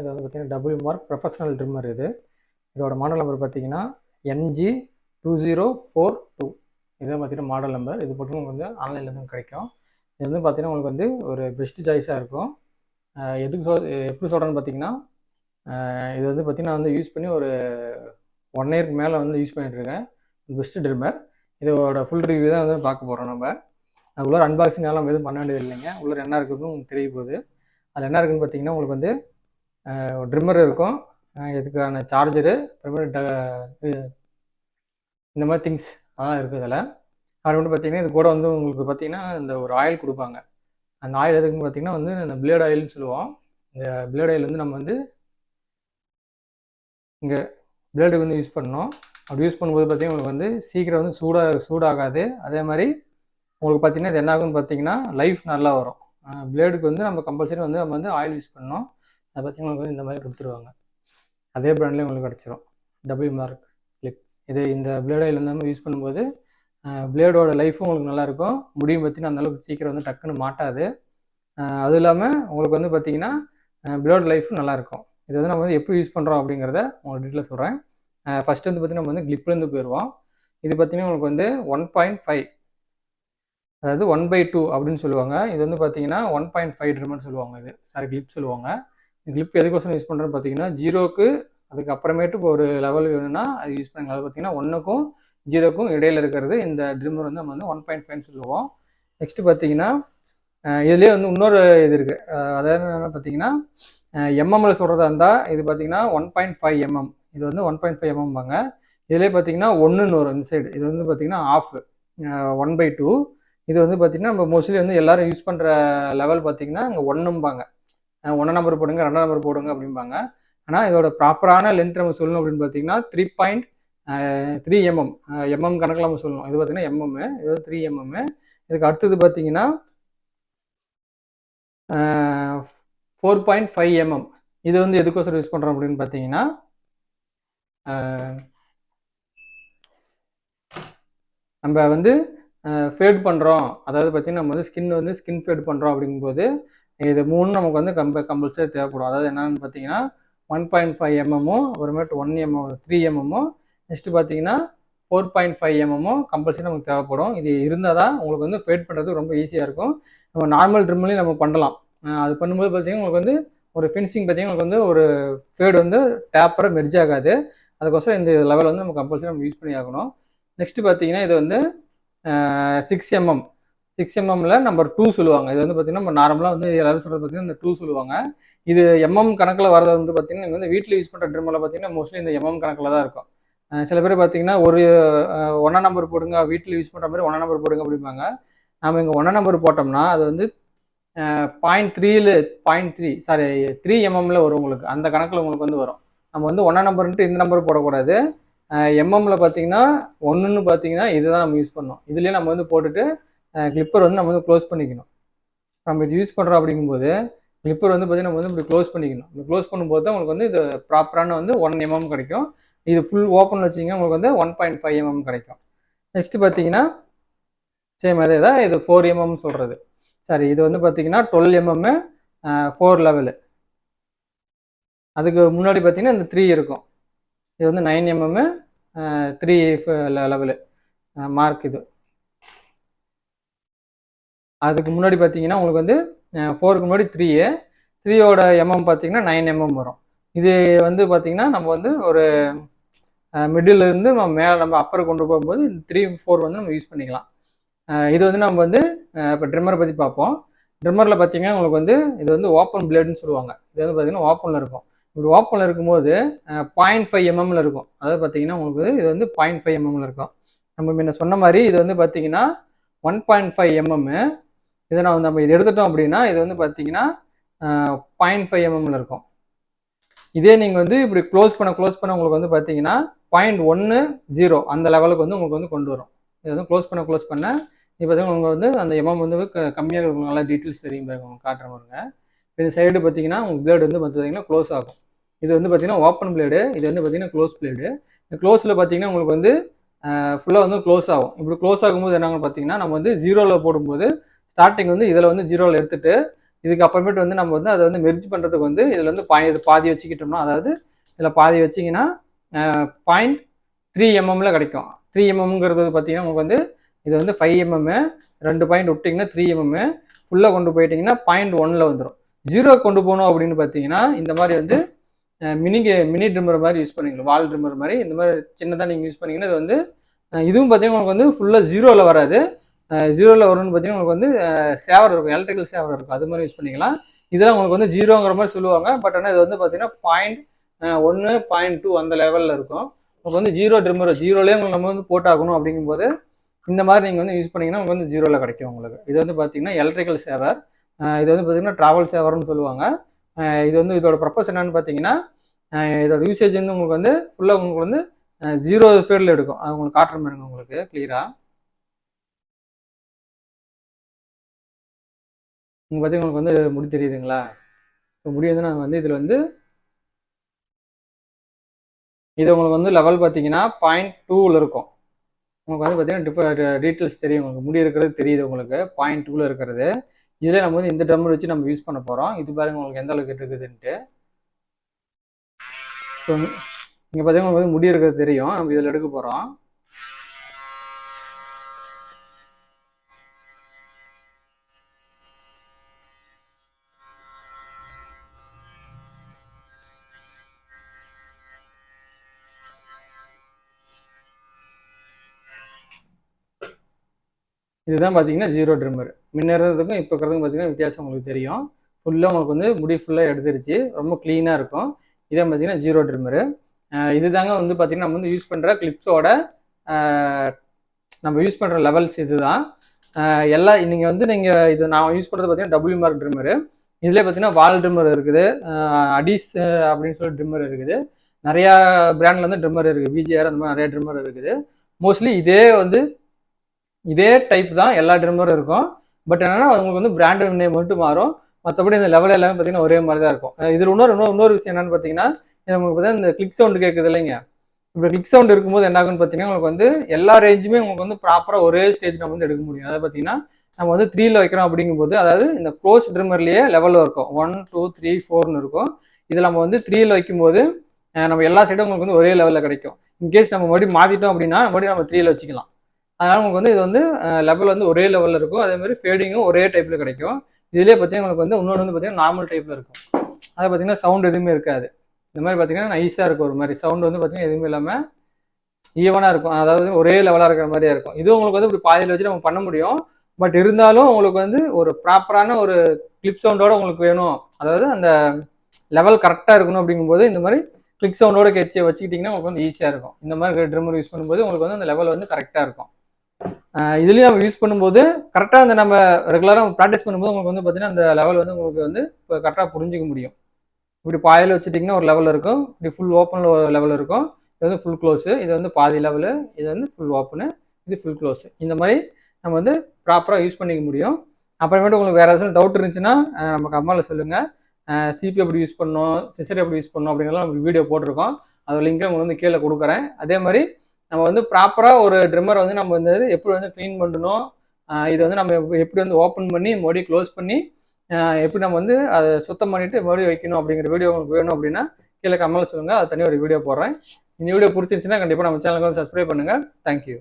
இது வந்து பார்த்தீங்கன்னா டபுள் மார்க் ப்ரொஃபஷனல் ட்ரிம்மர் இது. இதோட மாடல் நம்பர் பார்த்தீங்கன்னா NG2042. இதுதான் பார்த்தீங்கன்னா மாடல் நம்பர். இது மட்டும் உங்களுக்கு வந்து ஆன்லைனில் தான் கிடைக்கும். இது வந்து பார்த்தீங்கன்னா உங்களுக்கு வந்து ஒரு பெஸ்ட்டு சாய்ஸாக இருக்கும். எப்படி சொல்கிறேன்னு பார்த்தீங்கன்னா, இது வந்து பார்த்தீங்கன்னா வந்து யூஸ் பண்ணி ஒரு 1 இயருக்கு மேலே வந்து யூஸ் பண்ணிகிட்ருக்கேன். Best trimmer. இதோட ஃபுல் ரிவ்யூ தான் வந்து பார்க்க போகிறோம் நம்ம. உள்ளே அன்பாக்சிங் எல்லாம் எதுவும் பண்ண வேண்டியது இல்லைங்க. உள்ளே என்ன இருக்குதுன்னு உங்களுக்கு தெரிய போகுது. அதில் என்ன இருக்குதுன்னு பார்த்தீங்கன்னா உங்களுக்கு வந்து ட்ரிம்மர் இருக்கும், இதுக்கான சார்ஜரு, அப்புறமேட்டு இந்த மாதிரி திங்ஸ் அதெல்லாம் இருக்குது இதில். அப்புறமேட்டு பார்த்தீங்கன்னா இது கூட வந்து உங்களுக்கு பார்த்தீங்கன்னா இந்த ஒரு ஆயில் கொடுப்பாங்க. அந்த ஆயில் எதுக்குன்னு பார்த்தீங்கன்னா வந்து இந்த பிளேட் ஆயில்னு சொல்லுவோம். இந்த பிளேட் ஆயில் வந்து நம்ம வந்து இங்கே பிளேடுக்கு வந்து யூஸ் பண்ணோம். அப்படி யூஸ் பண்ணும்போது பார்த்தீங்கன்னா உங்களுக்கு வந்து சீக்கிரம் வந்து சூடாகாது. அதே மாதிரி உங்களுக்கு பார்த்தீங்கன்னா இது என்ன ஆகுன்னு பார்த்தீங்கன்னா லைஃப் நல்லா வரும். பிளேடுக்கு வந்து நம்ம கம்பல்சரி வந்து நம்ம வந்து ஆயில் யூஸ் பண்ணோம். அதை பார்த்தீங்கன்னா உங்களுக்கு வந்து இந்த மாதிரி கொடுத்துருவாங்க. அதே பிராண்ட்லேயே உங்களுக்கு கிடச்சிரும். Double mark slip. இது இந்த பிளேட் ஆயில் வந்து நம்ம யூஸ் பண்ணும்போது பிளேடோட லைஃப்பும் உங்களுக்கு நல்லாயிருக்கும். முடியும் பார்த்தீங்கன்னா அந்தளவுக்கு சீக்கிரம் வந்து டக்குன்னு மாட்டாது. அதுவும் இல்லாமல் உங்களுக்கு வந்து பார்த்தீங்கன்னா பிளேட் லைஃப்பும் நல்லாயிருக்கும். இது வந்து நம்ம வந்து எப்படி யூஸ் பண்ணுறோம் அப்படிங்கிறத உங்களுக்கு டீட்டெயிலாக சொல்கிறேன். ஃபஸ்ட்டு வந்து பார்த்தீங்கன்னா நம்ம வந்து கிளிப்லேருந்து போயிடுவோம். இது பார்த்தீங்கன்னா உங்களுக்கு வந்து 1.5, அதாவது 1/2 அப்படின்னு சொல்லுவாங்க. இது வந்து பார்த்தீங்கன்னா 1.5 ட்ரிம்மர்னு சொல்லுவாங்க. இது கிளிப் சொல்லுவாங்க. கிளிப் எதுக்கோசரம் யூஸ் பண்ணுறேன்னு பார்த்தீங்கன்னா 0க்கு அதுக்கு அப்புறமேட்டு ஒரு லெவல் வேணும்னா அது யூஸ் பண்ணுங்க. அது பார்த்தீங்கன்னா 1க்கும் 0க்கும் இடையில் இருக்கிறது இந்த ட்ரிம்மர் வந்து நம்ம வந்து 1.5 சொல்லுவோம். நெக்ஸ்ட்டு பார்த்தீங்கன்னா இதுலேயே வந்து இன்னொரு இது இருக்குது. அதாவது என்ன பார்த்தீங்கன்னா எம்எம்மில் சொல்கிறதா இருந்தால் இது பார்த்தீங்கன்னா 1.5 mm. இது வந்து 1.5 mm பாங்க. இதுலேயே பார்த்தீங்கன்னா 1ன்னு வரும் இந்த சைடு. இது வந்து பார்த்தீங்கன்னா ஆஃப் 1/2. இது வந்து பார்த்தீங்கன்னா நம்ம மோஸ்ட்லி வந்து எல்லாரும் யூஸ் பண்ணுற லெவல் பார்த்தீங்கன்னா இங்கே 1ம்பாங்க. 1 நம்பர் போடுங்க, 2 நம்பர் போடுங்க அப்படிம்பாங்க. ஆனால் இதோட ப்ராப்பரான லென்த் நம்ம சொல்லணும் அப்படின்னு பார்த்தீங்கன்னா 3.3 mm. எம்எம் கணக்கில் நம்ம சொல்லணும். இது பார்த்தீங்கன்னா MM, இது 3 mm. இதுக்கு அடுத்தது பார்த்தீங்கன்னா 4.5 mm. இது வந்து எதுக்கோசரம் யூஸ் பண்ணுறோம் அப்படின்னு பார்த்தீங்கன்னா நம்ம வந்து ஃபேட் பண்ணுறோம். அதாவது பார்த்தீங்கன்னா நம்ம வந்து ஸ்கின் ஃபேட் பண்ணுறோம் அப்படிங்கும்போது இது 3 நமக்கு வந்து கம்பல்சரி தேவைப்படும். அதாவது என்னன்னு பார்த்தீங்கன்னா 1.5 mm, அப்புறமேட்டு 1 mm, 3 mm, நெக்ஸ்ட்டு பார்த்தீங்கன்னா 4.5 mm கம்பல்சரி நமக்கு தேவைப்படும். இது இருந்தால் தான் உங்களுக்கு வந்து ஃபேட் பண்ணுறது ரொம்ப ஈஸியாக இருக்கும். நம்ம நார்மல் ட்ரிம்லையும் நம்ம பண்ணலாம். அது பண்ணும்போது பார்த்தீங்கன்னா உங்களுக்கு வந்து ஒரு ஃபினிஷிங் பார்த்தீங்கன்னா உங்களுக்கு வந்து ஒரு ஃபேடு வந்து டேப்பராக மெர்ஜ் ஆகாது. அதுக்கோசரம் இந்த லெவல் வந்து நம்ம கம்பல்சரி நம்ம யூஸ் பண்ணி ஆகணும். நெக்ஸ்ட்டு பார்த்தீங்கன்னா இது வந்து 6 mm. 6 mmல நம்பர் 2 சொல்லுவாங்க. இது வந்து பார்த்தீங்கன்னா நம்ம நார்மலாக வந்து எல்லாரும் சொல்கிறது பார்த்தீங்கன்னா இந்த 2 சொல்லுவாங்க. இது MM கணக்கில் வரது வந்து பார்த்தீங்கன்னா நீங்கள் வந்து வீட்டில் யூஸ் பண்ணுற ட்ரிம்மில் பார்த்தீங்கன்னா மோஸ்ட்லி இந்த MM கணக்கில் தான் இருக்கும். சில பேர் பார்த்தீங்கன்னா ஒரு 1 நம்பர் போடுங்க, வீட்டில் யூஸ் பண்ணுற மாதிரி 1 நம்பர் போடுங்க அப்படிம்பாங்க. நம்ம இங்கே 1 நம்பர் போட்டோம்னா அது வந்து 3 mmல வரும் உங்களுக்கு. அந்த கணக்கில் உங்களுக்கு வந்து வரும். நம்ம வந்து 1 நம்பர்ன்ட்டு இந்த நம்பர் போடக்கூடாது. எம்எம்ல பார்த்தீங்கன்னா 1ன்னு பார்த்தீங்கன்னா இதுதான் நம்ம யூஸ் பண்ணோம். இதுலேயே நம்ம வந்து போட்டுட்டு கிளிப்பர் வந்து நம்ம வந்து க்ளோஸ் பண்ணிக்கணும். நம்ம இது யூஸ் பண்ணுறோம் அப்படிங்கும்போது கிளிப்பர் வந்து பார்த்தீங்கன்னா நம்ம வந்து இப்படி க்ளோஸ் பண்ணிக்கணும். இப்படி க்ளோஸ் பண்ணும்போது தான் உங்களுக்கு வந்து இது ப்ராப்பரான வந்து 1 mm கிடைக்கும். இது ஃபுல் ஓப்பன் வச்சிங்கன்னா உங்களுக்கு வந்து 1.5 mm கிடைக்கும். நெக்ஸ்ட்டு பார்த்தீங்கன்னா சேம் அதே தான், இது 4 mm சொல்கிறது. சரி, இது வந்து பார்த்தீங்கன்னா 12 mm 4 லெவலு. அதுக்கு முன்னாடி பார்த்தீங்கன்னா இந்த 3 இருக்கும். இது வந்து 9 mm 3 லெவலு மார்க். இது அதுக்கு முன்னாடி பார்த்தீங்கன்னா உங்களுக்கு வந்து 4க்கு முன்னாடி 3யோட MM பார்த்தீங்கன்னா 9 mm வரும். இது வந்து பார்த்தீங்கன்னா நம்ம வந்து ஒரு மிடில் இருந்து நம்ம மேலே நம்ம அப்பரை கொண்டு போகும்போது 3, 4 வந்து நம்ம யூஸ் பண்ணிக்கலாம். இது வந்து நம்ம வந்து இப்போ ட்ரிம்மரை பற்றி பார்ப்போம். ட்ரிம்மரில் பார்த்தீங்கன்னா உங்களுக்கு வந்து இது வந்து ஓப்பன் பிளேடுன்னு சொல்லுவாங்க. இது வந்து பார்த்தீங்கன்னா ஓப்பனில் இருக்கும். இப்படி ஓப்பனில் இருக்கும்போது 0.5 mmல இருக்கும். அதாவது பார்த்தீங்கன்னா உங்களுக்கு இது வந்து 0.5 mmல இருக்கும். நம்ம முன்ன சொன்ன மாதிரி இது வந்து பார்த்தீங்கன்னா 1.5 mm. இதை நம்ம இது எடுத்துட்டோம் அப்படின்னா இது வந்து பார்த்தீங்கன்னா 0.5 mmல இருக்கும். இதே நீங்கள் வந்து இப்படி க்ளோஸ் பண்ண உங்களுக்கு வந்து பார்த்தீங்கன்னா 0.10 அந்த லெவலுக்கு வந்து உங்களுக்கு வந்து கொண்டு வரும். இது வந்து க்ளோஸ் பண்ண இப்போ பார்த்தீங்கன்னா உங்களுக்கு வந்து அந்த எம்எம் வந்து கம்மியாக இருக்கும். நல்லா டீட்டெயில்ஸ் தெரியும் பாருங்க, உங்களுக்கு காட்டுற பாருங்க. இந்த சைடு பார்த்தீங்கன்னா உங்களுக்கு பிளேடு வந்து பார்த்தீங்கன்னா க்ளோஸ் ஆகும். இது வந்து பார்த்தீங்கன்னா ஓப்பன் பிளேடு, இது வந்து பார்த்தீங்கன்னா க்ளோஸ் பிளேடு. இந்த க்ளோஸில் பார்த்தீங்கன்னா உங்களுக்கு வந்து ஃபுல்லாக வந்து க்ளோஸ் ஆகும். இப்படி க்ளோஸ் ஆகும்போது என்னன்னு பார்த்தீங்கன்னா நம்ம வந்து 0ல் போடும்போது ஸ்டார்டிங் வந்து இதில் வந்து 0ல் எடுத்துட்டு இதுக்கு அப்புறமேட்டு வந்து நம்ம வந்து அதை வந்து மெர்ஜ் பண்ணுறதுக்கு வந்து இதில் வந்து பாதி வச்சுக்கிட்டோம்னா, அதாவது இதில் பாதி வச்சிங்கன்னா 0.3 mm கிடைக்கும். 3 mmங்கிறது பார்த்தீங்கன்னா உங்களுக்கு வந்து இது வந்து 5 mm, 2 பாயிண்ட் விட்டிங்கன்னா 3 mm, ஃபுல்லாக கொண்டு போயிட்டீங்கன்னா 0.1ல் வந்துடும். 0 கொண்டு போகணும் அப்படின்னு பார்த்தீங்கன்னா இந்த மாதிரி வந்து மினி ட்ரிம்மர் மாதிரி யூஸ் பண்ணிக்கலாம், வால் ட்ரிம்மர் மாதிரி இந்த மாதிரி சின்னதாக நீங்கள் யூஸ் பண்ணிங்கன்னா இது வந்து இதுவும் பார்த்தீங்கன்னா உங்களுக்கு வந்து ஃபுல்லாக 0ல் வராது. 0ல் வரும்னு பார்த்தீங்கன்னா உங்களுக்கு வந்து சேவர் இருக்கும், எலக்ட்ரிக்கல் சேவர் இருக்கும், அது மாதிரி யூஸ் பண்ணிக்கலாம். இதெல்லாம் உங்களுக்கு வந்து 0ங்கிற மாதிரி சொல்லுவாங்க. பட் ஆனால் இது வந்து பார்த்தீங்கன்னா 0.1 0.2 அந்த லெவலில் இருக்கும். உங்களுக்கு வந்து 0 ட்ரிம்மர் 0லேயே உங்களுக்கு நம்ம வந்து போட்டாகணும் அப்படிங்கும்போது இந்த மாதிரி நீங்கள் வந்து யூஸ் பண்ணிங்கன்னா உங்களுக்கு வந்து 0ல் கிடைக்கும் உங்களுக்கு. இது வந்து பார்த்தீங்கன்னா எலக்ட்ரிக்கல் சேவர். இது வந்து பார்த்தீங்கன்னா ட்ராவல் சேவர்னு சொல்லுவாங்க. இது வந்து இதோட பர்பஸ் என்னன்னு பார்த்தீங்கன்னா இதோட யூசேஜ் வந்து உங்களுக்கு வந்து ஃபுல்லாக உங்களுக்கு வந்து 0 ஃபேரில் எடுக்கும். அது உங்களுக்கு காட்டுற மாதிரிங்க உங்களுக்கு கிளியராக. நீங்கள் பார்த்தீங்கன்னா உங்களுக்கு வந்து முடி தெரியுதுங்களா? இப்போ முடி வந்து நான் வந்து இதில் வந்து இது உங்களுக்கு வந்து லெவல் பார்த்தீங்கன்னா 0.2ல் இருக்கும். உங்களுக்கு வந்து பார்த்தீங்கன்னா டீட்டெயில்ஸ் தெரியும், உங்களுக்கு முடி இருக்கிறது தெரியுது உங்களுக்கு 0.2ல் இருக்கிறது. இதில் நம்ம வந்து இந்த ட்ரம்மர் வச்சு நம்ம யூஸ் பண்ண போகிறோம். இது பாருங்க உங்களுக்கு எந்த அளவுக்கு இருக்குதுன்ட்டு. ஸோ இங்கே பார்த்தீங்கன்னா உங்களுக்கு வந்து முடி இருக்கிறது தெரியும். நம்ம இதில் எடுக்க போகிறோம். இதுதான் பார்த்தீங்கன்னா 0 ட்ரிம்மர். முன்ன இருந்ததுக்கும் இப்போ இருக்கிறதுக்கும் பார்த்தீங்கன்னா வித்தியாசம் உங்களுக்கு தெரியும். ஃபுல்லாக உங்களுக்கு வந்து முடி ஃபுல்லாக எடுத்துருச்சு, ரொம்ப க்ளீனாக இருக்கும். இதான் பார்த்தீங்கன்னா 0 ட்ரிம்மரு. இது தாங்க வந்து பார்த்தீங்கன்னா நம்ம வந்து யூஸ் பண்ணுற கிளிப்ஸோட நம்ம யூஸ் பண்ணுற லெவல்ஸ் இது தான். நீங்கள் வந்து இது நான் யூஸ் பண்ணுறது பார்த்தீங்கன்னா டபிள்யூ மார்க் ட்ரிம்மரு. இதில் பார்த்தீங்கன்னா வால் ட்ரிம்மர் இருக்குது, அடிஸ் அப்படின்னு சொல்லி ட்ரிம்மர் இருக்குது, நிறையா பிராண்டில் வந்து ட்ரிம்மர் இருக்குது, பிஜிஆர் அந்த மாதிரி நிறைய ட்ரிம்மர் இருக்குது. மோஸ்ட்லி இதே டைப் தான் எல்லா ட்ரிம்மரும் இருக்கும். பட் என்னன்னா உங்களுக்கு வந்து பிராண்ட் நேம் மட்டும் மாறும், மற்றபடி இந்த லெவல் எல்லாமே பார்த்தீங்கன்னா ஒரே மாதிரி தான் இருக்கும். இதில் இன்னொரு விஷயம் என்னன்னு பார்த்தீங்கன்னா உங்களுக்கு பார்த்தீங்கன்னா இந்த கிளிக் சவுண்டு கேட்குது இல்லைங்க. இப்போ கிளிக் சவுண்ட் இருக்கும்போது என்ன ஆகுன்னு பார்த்தீங்கன்னா உங்களுக்கு வந்து எல்லா ரேஞ்சுமே உங்களுக்கு வந்து ப்ராப்பராக ஒரே ஸ்டேஜ் நம்ம வந்து எடுக்க முடியும். அதாவது பார்த்தீங்கன்னா நம்ம வந்து 3ல் வைக்கிறோம் அப்படிங்கும்போது, அதாவது இந்த க்ளோஸ் ட்ரிம்மர்லேயே லெவலில் இருக்கும் 1 2 3 4ன்னு இருக்கும். இதில் நம்ம வந்து 3ல் வைக்கும்போது நம்ம எல்லா சைடும் உங்களுக்கு வந்து ஒரே லெவலில் கிடைக்கும். இன்கேஸ் நம்ம மறுபடியும் மாற்றிட்டோம் அப்படின்னா மறுபடியும் நம்ம 3ல் வச்சுக்கலாம். அதனால உங்களுக்கு வந்து இது வந்து லெவல் வந்து ஒரே லெவலில் இருக்கும். அதே மாதிரி ஃபேடிங்கும் ஒரே டைப்பில் கிடைக்கும். இதுலேயே பார்த்தீங்கன்னா உங்களுக்கு வந்து இன்னொன்று வந்து பார்த்தீங்கன்னா நார்மல் டைப்பில் இருக்கும். அதை பார்த்தீங்கன்னா சவுண்ட் எதுவுமே இருக்காது. இந்த மாதிரி பார்த்தீங்கன்னா நைஸாக இருக்கும், ஒரு மாதிரி சவுண்ட் வந்து பார்த்தீங்கன்னா எதுவுமே இல்லாமல் ஈவனாக இருக்கும், அதாவது ஒரே லெவலாக இருக்கிற மாதிரியே இருக்கும். இதுவும் உங்களுக்கு வந்து இப்படி பாதியில் வச்சு நம்ம பண்ண முடியும். பட் இருந்தாலும் உங்களுக்கு வந்து ஒரு ப்ராப்பரான ஒரு கிளிப் சவுண்டோட உங்களுக்கு வேணும், அதாவது அந்த லெவல் கரெக்டாக இருக்கணும் அப்படிங்கும்போது இந்த மாதிரி கிளிக் சவுண்டோட வச்சுக்கிட்டிங்கன்னா உங்களுக்கு வந்து ஈஸியாக இருக்கும். இந்த மாதிரி ட்ரிம்மர் யூஸ் பண்ணும்போது உங்களுக்கு வந்து அந்த லெவல் வந்து கரெக்டாக இருக்கும். இதுலேயும் நம்ம யூஸ் பண்ணும்போது கரெக்டாக அந்த நம்ம ரெகுலராக ப்ராக்டிஸ் பண்ணும்போது உங்களுக்கு வந்து பார்த்தீங்கன்னா அந்த லெவல் வந்து உங்களுக்கு வந்து இப்போ கரெக்டாக புரிஞ்சிக்க முடியும். இப்படி பாயில் வச்சுட்டிங்கன்னா ஒரு லெவல் இருக்கும், இப்படி ஃபுல் ஓப்பனில் ஒரு லெவல் இருக்கும். இது வந்து ஃபுல் க்ளோஸு, இது வந்து பாதி லெவலு, இது வந்து ஃபுல் ஓப்பனு, இது ஃபுல் க்ளோஸு. இந்த மாதிரி நம்ம வந்து ப்ராப்பராக யூஸ் பண்ணிக்க முடியும். அப்புறமேட்டு உங்களுக்கு வேறு ஏதாச்சும் டவுட் இருந்துச்சுன்னா நம்ம கமெண்ட்டில் சொல்லுங்கள். சிபி எப்படி யூஸ் பண்ணணும், சிசர் எப்படி யூஸ் பண்ணணும் அப்படிங்கிறலாம் நம்ம வீடியோ போட்டிருக்கோம். அது லிங்க்கை உங்களுக்கு வந்து கீழே கொடுக்குறேன். அதே மாதிரி நம்ம வந்து ப்ராப்பராக ஒரு ட்ரிம்மரை வந்து நம்ம வந்து எப்படி வந்து க்ளீன் பண்ணணும், இதை வந்து நம்ம எப்படி வந்து ஓப்பன் பண்ணி மறுபடியும் க்ளோஸ் பண்ணி எப்படி நம்ம வந்து அதை சுத்தம் பண்ணிவிட்டு மறுபடியும் வைக்கணும் அப்படிங்கிற வீடியோ உங்களுக்கு வேணும் அப்படின்னா கீழே கமெண்ட்டில் சொல்லுங்கள். அது தனியாக ஒரு வீடியோ போடுறேன். இந்த வீடியோ பிடிச்சிருந்துச்சுன்னா கண்டிப்பாக நம்ம சேனலுக்கு வந்து சப்ஸ்கிரைப் பண்ணுங்கள். தேங்க்யூ.